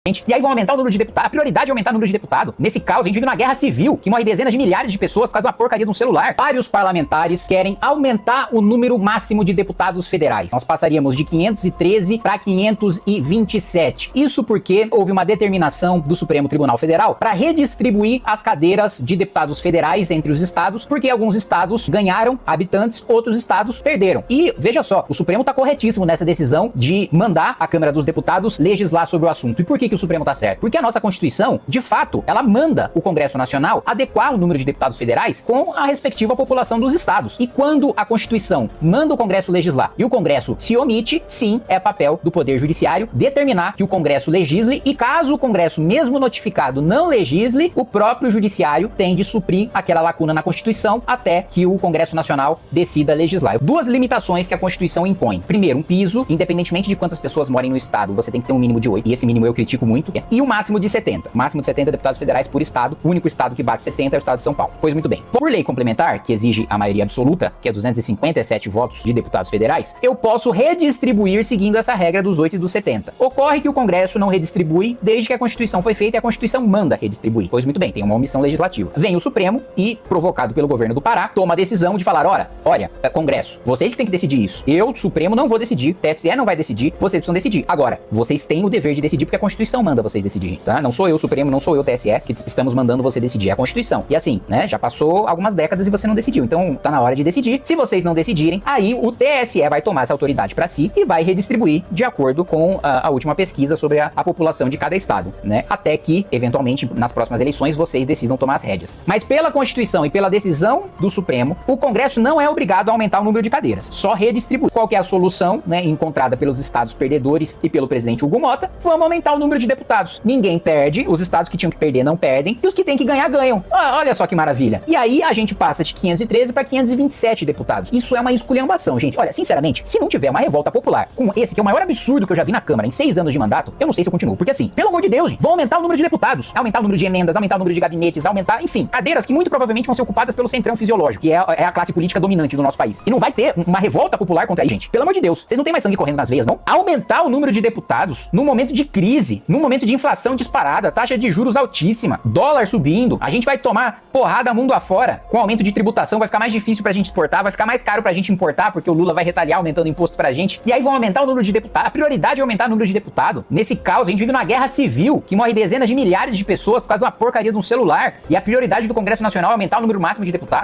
E aí vão aumentar o número de deputados. A prioridade é aumentar o número de deputados. Nesse caso, a gente vive numa guerra civil, que morre dezenas de milhares de pessoas por causa de uma porcaria de um celular. Vários parlamentares querem aumentar o número máximo de deputados federais. Nós passaríamos de 513 para 527. Isso porque houve uma determinação do Supremo Tribunal Federal para redistribuir as cadeiras de deputados federais entre os estados, porque alguns estados ganharam habitantes, outros estados perderam. E veja só, o Supremo está corretíssimo nessa decisão de mandar a Câmara dos Deputados legislar sobre o assunto. E por que o Supremo tá certo? Porque a nossa Constituição, de fato, ela manda o Congresso Nacional adequar o número de deputados federais com a respectiva população dos estados. E quando a Constituição manda o Congresso legislar e o Congresso se omite, sim, é papel do Poder Judiciário determinar que o Congresso legisle, e caso o Congresso, mesmo notificado, não legisle, o próprio Judiciário tem de suprir aquela lacuna na Constituição até que o Congresso Nacional decida legislar. Duas limitações que a Constituição impõe. Primeiro, um piso, independentemente de quantas pessoas morem no estado, você tem que ter um mínimo de 8, e esse mínimo eu critico muito, e o máximo de 70. Máximo de 70 deputados federais por estado. O único estado que bate 70 é o estado de São Paulo. Pois muito bem. Por lei complementar, que exige a maioria absoluta, que é 257 votos de deputados federais, eu posso redistribuir seguindo essa regra dos 8 e dos 70. Ocorre que o Congresso não redistribui desde que a Constituição foi feita, e a Constituição manda redistribuir. Pois muito bem, tem uma omissão legislativa. Vem o Supremo e, provocado pelo governo do Pará, toma a decisão de falar, olha, Congresso, vocês que têm que decidir isso. Eu, Supremo, não vou decidir, TSE não vai decidir, vocês precisam decidir. Agora, vocês têm o dever de decidir porque a Constituição manda vocês decidirem, tá? Não sou eu, Supremo, não sou eu, TSE, que estamos mandando você decidir, é a Constituição. E assim, né, já passou algumas décadas e você não decidiu, então tá na hora de decidir. Se vocês não decidirem, aí o TSE vai tomar essa autoridade pra si e vai redistribuir de acordo com a última pesquisa sobre a população de cada estado, né? Até que, eventualmente, nas próximas eleições, vocês decidam tomar as rédeas. Mas pela Constituição e pela decisão do Supremo, o Congresso não é obrigado a aumentar o número de cadeiras, só redistribui. Qual que é a solução, né, encontrada pelos estados perdedores e pelo presidente Hugo Mota? Vamos aumentar o número de deputados. Ninguém perde, os estados que tinham que perder não perdem, e os que têm que ganhar, ganham. Olha só que maravilha. E aí a gente passa de 513 para 527 deputados. Isso é uma esculhambação, gente. Olha, sinceramente, se não tiver uma revolta popular com esse, que é o maior absurdo que eu já vi na Câmara em 6 anos de mandato, eu não sei se eu continuo. Porque assim, pelo amor de Deus, gente, vão aumentar o número de deputados, aumentar o número de emendas, aumentar o número de gabinetes, aumentar, enfim, cadeiras que muito provavelmente vão ser ocupadas pelo centrão fisiológico, que é a classe política dominante do nosso país. E não vai ter uma revolta popular contra a gente. Pelo amor de Deus, vocês não têm mais sangue correndo nas veias, não? Aumentar o número de deputados num momento de crise, num momento de inflação disparada, taxa de juros altíssima, dólar subindo, a gente vai tomar porrada mundo afora, com aumento de tributação, vai ficar mais difícil pra gente exportar, vai ficar mais caro pra gente importar, porque o Lula vai retaliar aumentando imposto pra gente, e aí vão aumentar o número de deputados. A prioridade é aumentar o número de deputados. Nesse caos, a gente vive numa guerra civil, que morre dezenas de milhares de pessoas por causa de uma porcaria de um celular, e a prioridade do Congresso Nacional é aumentar o número máximo de deputados.